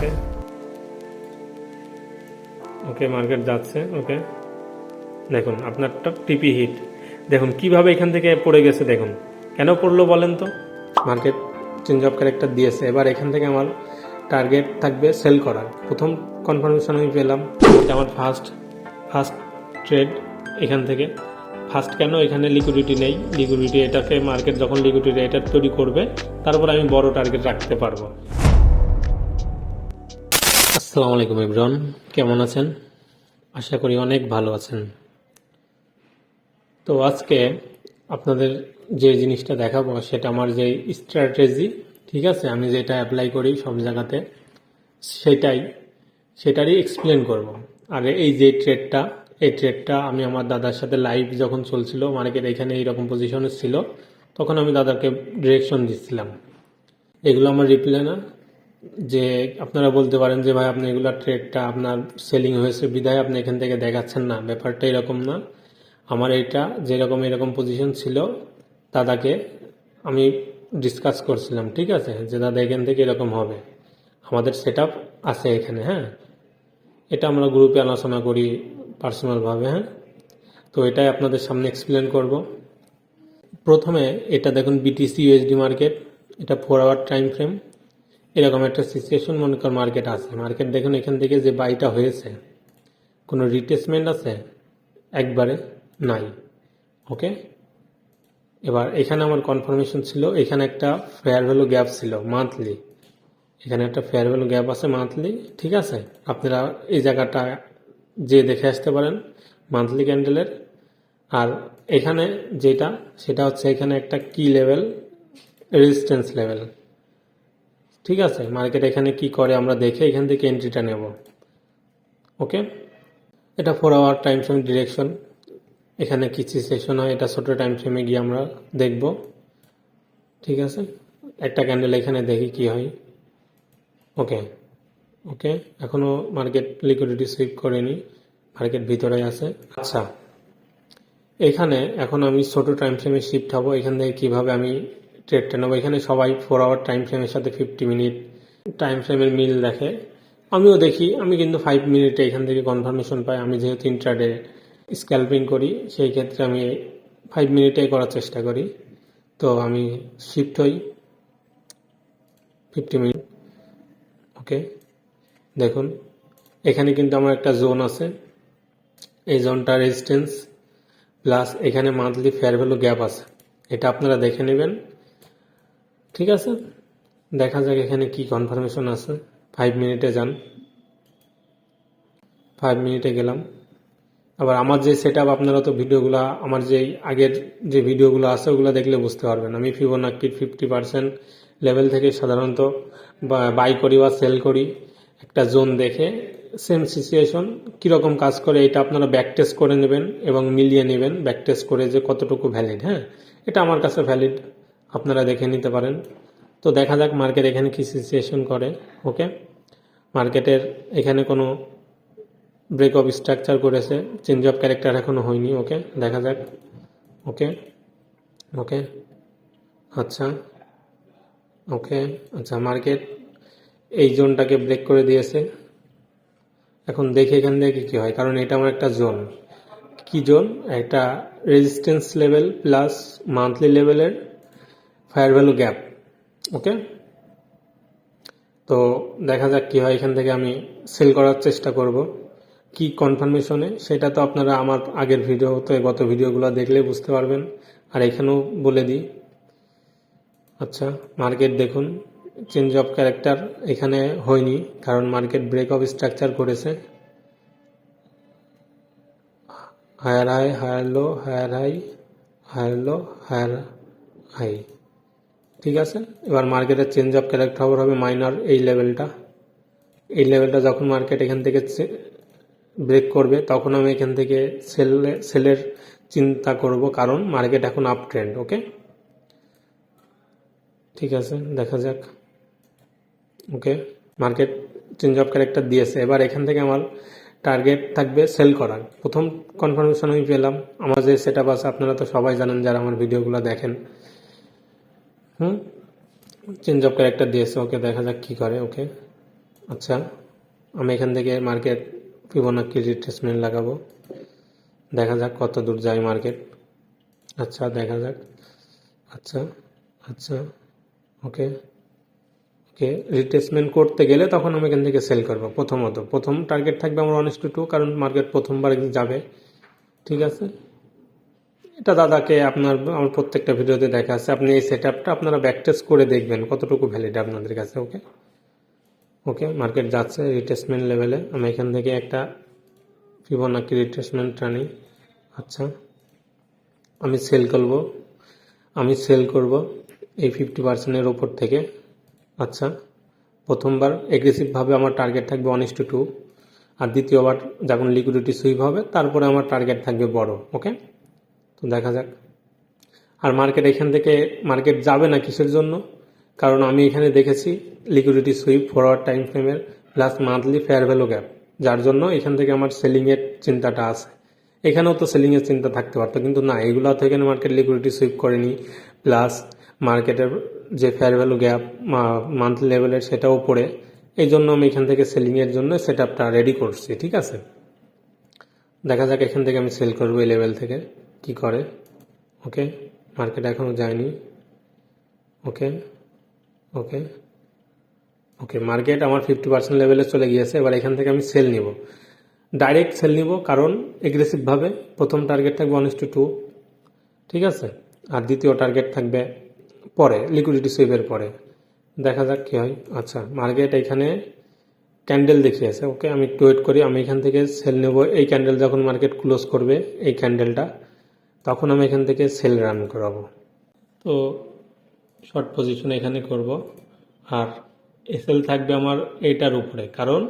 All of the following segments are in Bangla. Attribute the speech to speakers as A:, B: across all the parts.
A: ওকে ওকে মার্কেট যাচ্ছে। ওকে দেখুন আপনারটা টিপি হিট, দেখুন কিভাবে এখান থেকে পড়ে গেছে। দেখুন কেন পড়লো বলেন তো? মার্কেট চেঞ্জ অফ ক্যারেক্টার দিয়েছে। এবার এখান থেকে আমার টার্গেট থাকবে সেল করার। প্রথম কনফার্মেশন আমি পেলাম, আমার ফার্স্ট ট্রেড এখান থেকে। ফার্স্ট কেন? এখানে লিকুইডিটি নেই। লিকুইডিটি এটাকে মার্কেট যখন লিকুইডিটি এটা তৈরি করবে তারপর আমি বড় টার্গেট রাখতে পারবো। আসসালামু আলাইকুম এভরিওয়ান, কেমন আছেন? আশা করি অনেক ভালো আছেন। তো আজকে আপনাদের যে জিনিসটা দেখাবো সেটা আমার যে স্ট্র্যাটেজি, ঠিক আছে, আমি যেটা অ্যাপ্লাই করি সব জায়গাতে সেটারই এক্সপ্লেন করব। আর এই যে ট্রেডটা আমি আমার দাদার সাথে লাইভ যখন চলছিল, মার্কেট এখানে এইরকম পজিশনে ছিল, তখন আমি দাদাকে ডিরেকশন দিচ্ছিলাম। এগুলো আমার রিপ্লে না, যে আপনারা বলতে পারেন যে ভাই আপনি এগুলো ট্রেডটা আপনার সেলিং হয়েছে বিদায় আপনি এখান থেকে দেখাচ্ছেন না। ব্যাপারটা এরকম না। আমার এটা যেরকম এরকম পজিশন ছিল দাদাকে আমি ডিসকাস করছিলাম, ঠিক আছে, যে দাদা এখান থেকে এরকম হবে, আমাদের সেট আছে এখানে। হ্যাঁ, এটা আমরা গ্রুপে আলোচনা করি পার্সোনালভাবে। হ্যাঁ, তো এটাই আপনাদের সামনে এক্সপ্লেন করব। প্রথমে এটা দেখুন বিটিসি ইউএসডি মার্কেট, এটা 4 আওয়ার টাইম ফ্রেম। এরকম একটা সিচুয়েশন মনে কর মার্কেট আছে। মার্কেট দেখুন এখান থেকে যে বাইটা হয়েছে, কোনো রিটেসমেন্ট আছে? একবারে নাই। ওকে, এবার এখানে আমার কনফার্মেশন ছিল, এখানে একটা ফেয়ার ভ্যালু গ্যাপ ছিল মান্থলি, এখানে একটা ফেয়ার ভ্যালু গ্যাপ আছে মান্থলি, ঠিক আছে। আপনারা এই জায়গাটা যে দেখে আসতে পারেন মান্থলি ক্যান্ডেলের। আর এখানে যেটা সেটা হচ্ছে এখানে একটা কি লেভেল, রেজিস্ট্যান্স লেভেল, ঠিক আছে। মার্কেট এখানে কি করে আমরা দেখে এখান থেকে এন্ট্রিটা নেব। ওকে, এটা 4 আওয়ার টাইম ফ্রেম ডিরেকশন। এখানে কিছু সেশন হয়, এটা ছোট টাইম ফ্রেমে গিয়ে আমরা দেখব, ঠিক আছে। একটা ক্যান্ডেল এখানে দেখি কি হয়। ওকে ওকে, এখনও মার্কেট লিকুইডিটি সুইপ করেনি, মার্কেট ভিতরে আছে। আচ্ছা, এখানে এখন আমি ছোট টাইম ফ্রেমে শিফট হব। এখান থেকে কীভাবে আমি ট্রেডটা নেবো, এখানে সবাই 4 আওয়ার টাইম ফ্রেমের সাথে 50 মিনিট টাইম ফ্রেমের মিল দেখে, আমিও দেখি। আমি কিন্তু 5 মিনিটে এখান থেকে কনফার্মেশন পাই। আমি যেহেতু ইন্ট্রাডে স্ক্যালপিং করি সেই ক্ষেত্রে আমি 5 মিনিটেই করার চেষ্টা করি। তো আমি শিফট হই 50 মিনিট। ওকে, দেখুন এখানে কিন্তু আমার একটা জোন আছে, এই জোনটা রেজিস্ট্যান্স প্লাস এখানে মান্থলি ফেয়ার ভ্যালু গ্যাপ আছে, এটা আপনারা দেখে নেবেন, ঠিক আছে। দেখা যাক এখানে কি কনফার্মেশন আছে। 5 মিনিটে যান, 5 মিনিটে গেলাম। আবার আমার যে সেট আপ, আপনারা তো ভিডিওগুলো আমার যে আগের যে ভিডিওগুলো আছে ওগুলো দেখলে বুঝতে পারবেন। আমি ফিবোনাকির 50% লেভেল থেকে সাধারণত বাই করি বা সেল করি একটা জোন দেখে। সেম সিচুয়েশন কীরকম কাজ করে এটা আপনারা ব্যাক টেস্ট করে নেবেন এবং মিলিয়ে নেবেন ব্যাক টেস্ট করে যে কতটুকু ভ্যালিড। হ্যাঁ, এটা আমার কাছে ভ্যালিড, আপনারা দেখে নিতে পারেন। তো দেখা যাক মার্কেট এখানে কি সিচুয়েশন করে। ওকে, মার্কেটের এখানে কোনো ব্রেক অফ স্ট্রাকচার করেছে, চেঞ্জ অফ ক্যারেক্টার এখনো হয়নি। ওকে, দেখা যাক। ওকে ওকে আচ্ছা ওকে আচ্ছা, মার্কেট এই জোনটাকে ব্রেক করে দিয়েছে। এখন দেখি এখান থেকে কী হয়, কারণ এটা আমার একটা জোন। কি জোন? একটা রেজিস্ট্যান্স লেভেল প্লাস মান্থলি লেভেলের ফায়ার ভ্যালু গ্যাপ। ওকে, তো দেখা যাক কী হয়। এখান থেকে আমি সেল করার চেষ্টা করব। কি কনফার্মেশনে সেটা তো আপনারা আমার আগের ভিডিওতে, গত ভিডিওগুলো দেখলে বুঝতে পারবেন। আর এখানেও বলে দিই। আচ্ছা, মার্কেট দেখুন চেঞ্জ অফ ক্যারেক্টার এখানে হয়নি, কারণ মার্কেট ব্রেক অফ স্ট্রাকচার করেছে। Higher high, higher low, higher high, higher low, higher high, ঠিক আছে। এবার মার্কেটের চেঞ্জ অফ ক্যারেক্টার হবে মাইনর এই লেভেলটা যখন মার্কেট এখান থেকে ব্রেক করবে তখন আমি এখান থেকে সেলের চিন্তা করব, কারণ মার্কেট এখন আপ ট্রেন্ড। ওকে, ঠিক আছে, দেখা যাক। ওকে, মার্কেট চেঞ্জ অফ ক্যারেক্টার দিয়েছে। এবার এখান থেকে আমার টার্গেট থাকবে সেল করার। প্রথম কনফার্মেশন আমি পেলাম, আমার যে সেট আপ আছে আপনারা তো সবাই জানেন যারা আমার ভিডিওগুলো দেখেন। চেঞ্জ অফ ক্যারেক্টার দিয়েছে। ওকে, দেখা যাক কী করে। ওকে আচ্ছা, আমি এখান থেকে মার্কেট ফিবোনাক্কি রিট্রেসমেন্ট লাগাবো, দেখা যাক কত দূর যায় মার্কেট। আচ্ছা, দেখা যাক। আচ্ছা আচ্ছা, ওকে ওকে, রিট্রেসমেন্ট করতে গেলে তখন আমি এখান থেকে সেল করবো। প্রথম টার্গেট থাকবে আমার 1:2, কারণ মার্কেট প্রথমবার যাবে। ঠিক আছে, এটা দাদাকে আমার প্রত্যেকটা ভিডিওতে দেখা আছে। আপনি এই সেট আপটা আপনারা ব্যাকটেস্ট করে দেখবেন কতটুকু ভ্যালিড আপনাদের কাছে। ওকে ওকে, মার্কেট যাচ্ছে রিট্রেসমেন্ট লেভেলে। আমি এখান থেকে একটা ফিবোনাক্কি রিট্রেসমেন্ট টানি। আচ্ছা, আমি সেল করব এই 50%-এর ওপর থেকে। আচ্ছা, প্রথমবার এগ্রেসিভভাবে আমার টার্গেট থাকবে 1:2, আর দ্বিতীয়বার যখন লিকুইডিটি সুইপ হবে তারপরে আমার টার্গেট থাকবে বড়। ওকে, তো দেখা যাক। আর মার্কেট যাবে না কিসের জন্য? কারণ আমি এখানে দেখেছি লিকুইডিটি সুইপ, ফরওয়ার্ড টাইম ফ্রেমের, plus monthly fair value gap, যার জন্য এখান থেকে আমার সেলিংয়ের চিন্তাটা আছে। এখানেও তো সেলিংয়ের চিন্তা থাকতে পারতো, কিন্তু না, এগুলো থেকে মার্কেট লিকুইডিটি সুইপ করেনি, প্লাস মার্কেটের যে ফেয়ার ভ্যালু গ্যাপ মান্থলি লেভেলের সেটাও পড়ে। এই জন্য আমি এখান থেকে সেলিংয়ের জন্য সেট আপটা রেডি করছি। ঠিক আছে, দেখা যাক এখান থেকে আমি সেল করবো এই লেভেল থেকে কি করে। ওকে, মার্কেট এখনও যায়নি। ওকে ওকে ওকে, মার্কেট আমার 50% লেভেলে চলে গিয়েছে। এবার এখান থেকে আমি সেল নিব, ডাইরেক্ট সেল নিব, কারণ এগ্রেসিভভাবে প্রথম টার্গেট থাকবে 1:2। ঠিক আছে, আর দ্বিতীয় টার্গেট থাকবে পরে, লিকুইডিটি সুইপের পরে। দেখা যাক কী হয়। আচ্ছা, মার্কেট এখানে ক্যান্ডেল দেখিয়েছে। ওকে, আমি একটু ওয়েট করি। আমি এখান থেকে সেল নেব। এই ক্যান্ডেল যখন মার্কেট ক্লোজ করবে, এই ক্যান্ডেলটা, তখন আমি এখান থেকে সেল রান করাবো। তো শর্ট পজিশন এখানে করব, আর এসএল থাকবে আমার এইটার উপরে। কারণ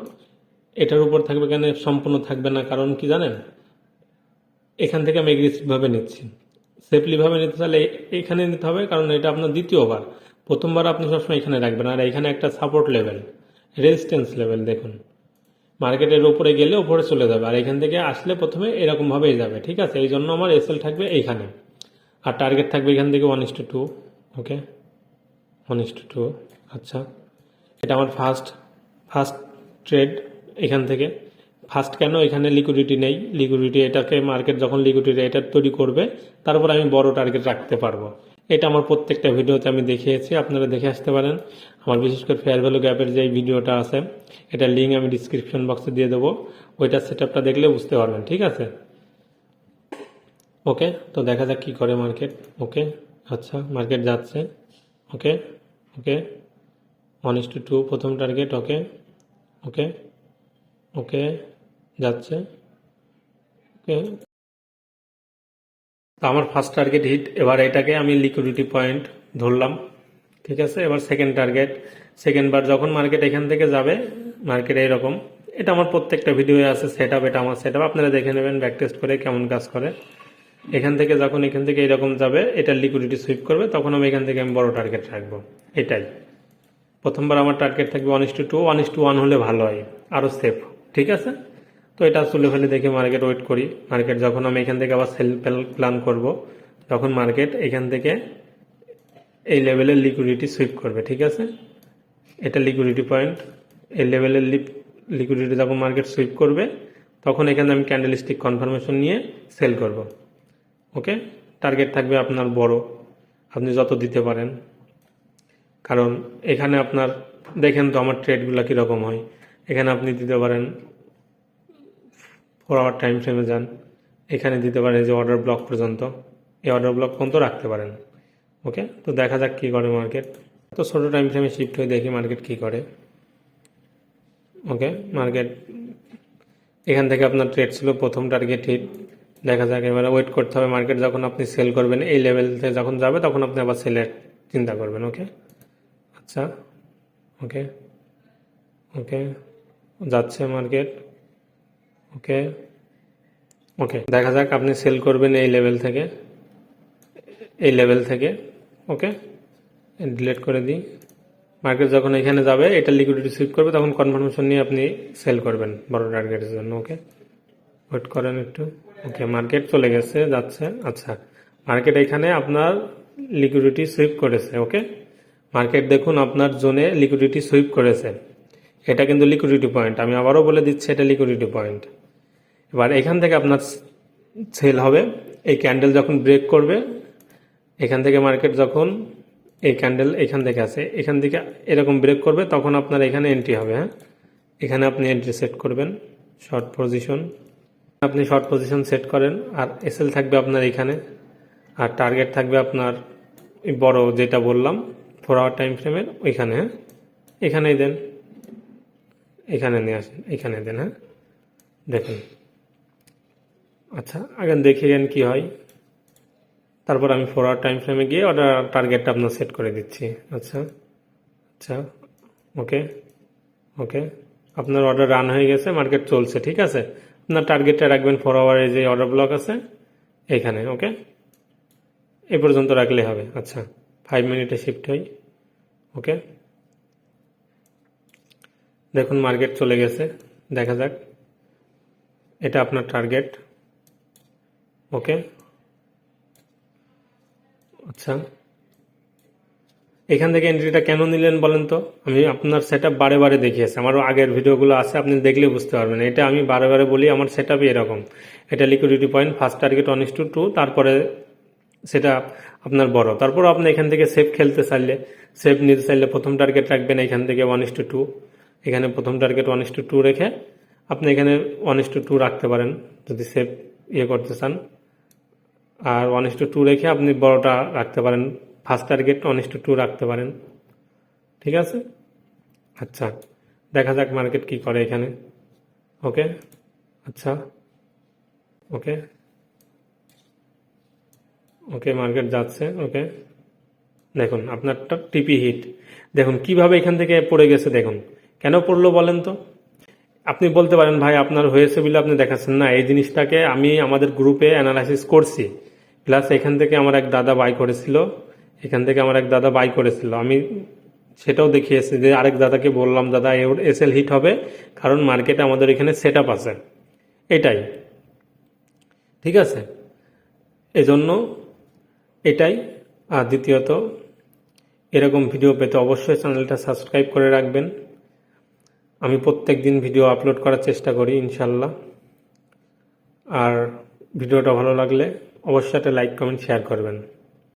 A: এটার উপর থাকবে কেন? সম্পূর্ণ থাকবে না, কারণ কি জানেন, এখান থেকে আমি এগ্রেসিভভাবে নিচ্ছি। সেফলিভাবে নিতে চাইলে এখানে নিতে হবে, কারণ এটা আপনার দ্বিতীয়বার। প্রথমবার আপনি সবসময় এখানে রাখবেন। আর এখানে একটা সাপোর্ট লেভেল, রেজিস্ট্যান্স লেভেল, দেখুন মার্কেটের উপরে গেলে উপরে চলে যাবে, আর এখান থেকে আসলে প্রথমে এরকমভাবেই যাবে। ঠিক আছে, এই জন্য আমার এসএল থাকবে এইখানে, আর টার্গেট থাকবে এখান থেকে 1:2। ওকে, 1:2। আচ্ছা, এটা আমার ফার্স্ট ট্রেড এখান থেকে। ফার্স্ট কেন? এখানে লিকুইডিটি নেই। এটাকে মার্কেট যখন লিকুইডিটি এটা তৈরি করবে, তারপর আমি বড় টার্গেট রাখতে পারবো। এটা আমার প্রত্যেকটা ভিডিওতে আমি দেখিয়েছি, আপনারা দেখে আসতে পারেন। আমার বিশেষ করে ফেয়ার ভ্যালু গ্যাপের যে ভিডিওটা আছে, এটার লিঙ্ক আমি ডিসক্রিপশন বক্সে দিয়ে দেবো। ওইটার সেটআপটা দেখলে বুঝতে পারবেন। ঠিক আছে, ওকে, তো দেখা যাক কী করে মার্কেট। ওকে, আচ্ছা, মার্কেট যাচ্ছে। ওকে ওকে, 1:2 প্রথম টার্গেট। ওকে ওকে ওকে, যাচ্ছে। ওকে, তো আমার ফার্স্ট টার্গেট হিট। এবার এটাকে আমি লিকুইডিটি পয়েন্ট ধরলাম। ঠিক আছে, এবার সেকেন্ড বার যখন মার্কেট এখান থেকে যাবে, মার্কেট এইরকম, এটা আমার প্রত্যেকটা ভিডিও আছে সেট আপ, এটা আমার সেট আপ, আপনারা দেখে নেবেন ব্যাক টেস্ট করে কেমন কাজ করে। এখান থেকে এরকম যাবে, এটা লিকুইডিটি সুইপ করবে, তখন আমি এখান থেকে আমি বড় টার্গেট রাখবো। এটাই প্রথমবার আমার টার্গেট থাকবে 1:2, 1:1 হলে ভালো হয়, আরও সেফ। ঠিক আছে, তো এটা চলে ফেলে দেখে মার্কেট ওয়েট করি। মার্কেট যখন আমি এখান থেকে আবার সেল প্ল্যান করব, তখন মার্কেট এখান থেকে এই লেভেলের লিকুইডিটি সুইপ করবে। ঠিক আছে, এটা লিকুইডিটি পয়েন্ট। এই লেভেলের লিকুইডিটি যখন মার্কেট সুইপ করবে, তখন এখানে আমি ক্যান্ডেলস্টিক কনফার্মেশন নিয়ে সেল করব। ওকে, টার্গেট থাকবে আপনার বড়, আপনি যত দিতে পারেন। কারণ এখানে আপনার দেখেন তো আমার ট্রেডগুলো কীরকম হয়। এখানে আপনি দিতে পারেন 4 আওয়ার টাইম ফ্রেমে যান, এখানে দিতে পারেন যে অর্ডার ব্লক পর্যন্ত, এই অর্ডার ব্লক পর্যন্ত রাখতে পারেন। ওকে, তো দেখা যাক কী করে মার্কেট। তো ছোটো টাইম ফ্রেমে শিফট হয়ে দেখি মার্কেট কী করে। ওকে, মার্কেট এখান থেকে আপনার ট্রেড ছিল, প্রথম টার্গেট হিট। দেখা যাক, এবারে ওয়েট করতে হবে। মার্কেট যখন আপনি সেল করবেন, এই লেভেলতে যখন যাবে, তখন আপনি আবার সেলের চিন্তা করবেন। ওকে, আচ্ছা, ওকে ওকে, যাচ্ছে মার্কেট। ওকে ওকে, দেখা যাক, আপনি সেল করবেন এই লেভেল থেকে। ওকে, ডিলিট করে দিই। মার্কেট যখন এখানে যাবে, এটা লিকুইডিটি সুইপ করবে, তখন কনফার্মেশন নিয়ে আপনি সেল করবেন বড় টার্গেটের জন্য। ওকে, ওয়েট করেন একটু। ওকে, মার্কেট চলে গেছে, যাচ্ছে। আচ্ছা, মার্কেট এখানে আপনার লিকুইডিটি সুইপ করেছে। ওকে, মার্কেট দেখুন আপনার জোনে লিকুইডিটি সুইপ করেছে। এটা কিন্তু লিকুইডিটি পয়েন্ট, আমি আবারও বলে দিচ্ছি এটা লিকুইডিটি পয়েন্ট। এবার এখান থেকে আপনার সেল হবে, এই ক্যান্ডেল যখন ব্রেক করবে, এখান থেকে মার্কেট যখন এই ক্যান্ডেল এখান থেকে আসে, এখান থেকে এরকম ব্রেক করবে, তখন আপনার এখানে এন্ট্রি হবে। হ্যাঁ, এখানে আপনি এন্ট্রি সেট করবেন, শর্ট পজিশন, আপনি শর্ট পজিশন সেট করেন, আর এসএল থাকবে আপনার এখানে, আর টার্গেট থাকবে আপনার বড় যেটা বললাম 4 আওয়ার টাইম ফ্রেমের ওইখানে। হ্যাঁ, এখানেই দেন, এখানে নিয়ে আসেন, এখানে দেন। হ্যাঁ, দেখুন। আচ্ছা, আগে দেখে গেন কি হয়, তারপর আমি 4 আওয়ার টাইম ফ্রেমে গিয়ে অর্ডার টার্গেটটা আপনার সেট করে দিচ্ছি। আচ্ছা আচ্ছা, ওকে ওকে, আপনার অর্ডার রান হয়ে গেছে, মার্কেট চলছে, ঠিক আছে। আপনার টার্গেটটা রাখবেন 4 আওয়ারে যে অর্ডার ব্লক আছে এখানে। ওকে, এই পর্যন্ত রাখলে হবে। আচ্ছা, 5 মিনিটে শিফট হই। ওকে, দেখুন মার্কেট চলে গেছে, দেখা যাক। এটা আপনার টার্গেট। ওকে, আচ্ছা, এখান থেকে এন্ট্রিটা কেন নিলেন বলেন তো? আমি আপনার সেট আপ বারে বারে দেখিয়েছি, আমারও আগের ভিডিওগুলো আছে, আপনি দেখলে বুঝতে পারবেন। এটা আমি বারে বারে বলি, আমার সেট আপই এরকম। এটা লিকুইডিটি পয়েন্ট, ফার্স্ট টার্গেট 1:2, তারপরে সেটা আপনার বড়। তারপর আপনি এখান থেকে সেফ খেলতে চাইলে, সেফ নিতে চাইলে প্রথম টার্গেট রাখবেন এখান থেকে 1:2, এখানে প্রথম টার্গেট 1:2 রেখে আপনি এখানে 1:2 রাখতে পারেন যদি সেফ করতে চান। আর 1:2 রেখে আপনি বড়টা রাখতে পারেন, ফার্স্ট টার্গেট 1:2 রাখতে পারেন, ঠিক আছে। আচ্ছা, দেখা যাক মার্কেট কি করে এখানে। ওকে, আচ্ছা, ওকে ওকে, মার্কেট যাচ্ছে। ওকে, দেখুন আপনারটা টিপি হিট, দেখুন কিভাবে এখান থেকে পড়ে গেছে। দেখুন কেন পড়লো বলেন তো? আপনি বলতে পারেন ভাই আপনার হয়েছে বলে আপনি দেখাচ্ছেন না, এই জিনিসটাকে আমি আমাদের গ্রুপে অ্যানালাইসিস করছি, প্লাস এখান থেকে আমার এক দাদা বাই করেছিল, এখান থেকে আমার এক দাদা বাই করেছিল, আমি সেটাও দেখিয়েছি যে আরেক দাদাকে বললাম দাদা এসএল হিট হবে, কারণ মার্কেটে আমাদের এখানে সেট আপ আছে, এটাই, ঠিক আছে। এজন্য এটাই। আর দ্বিতীয়ত, এরকম ভিডিও পেতে অবশ্যই চ্যানেলটা সাবস্ক্রাইব করে রাখবেন। আমি প্রত্যেক দিন ভিডিও আপলোড করার চেষ্টা করি ইনশাল্লাহ। আর ভিডিওটা ভালো লাগলে অবশ্যই একটা লাইক কমেন্ট শেয়ার করবেন।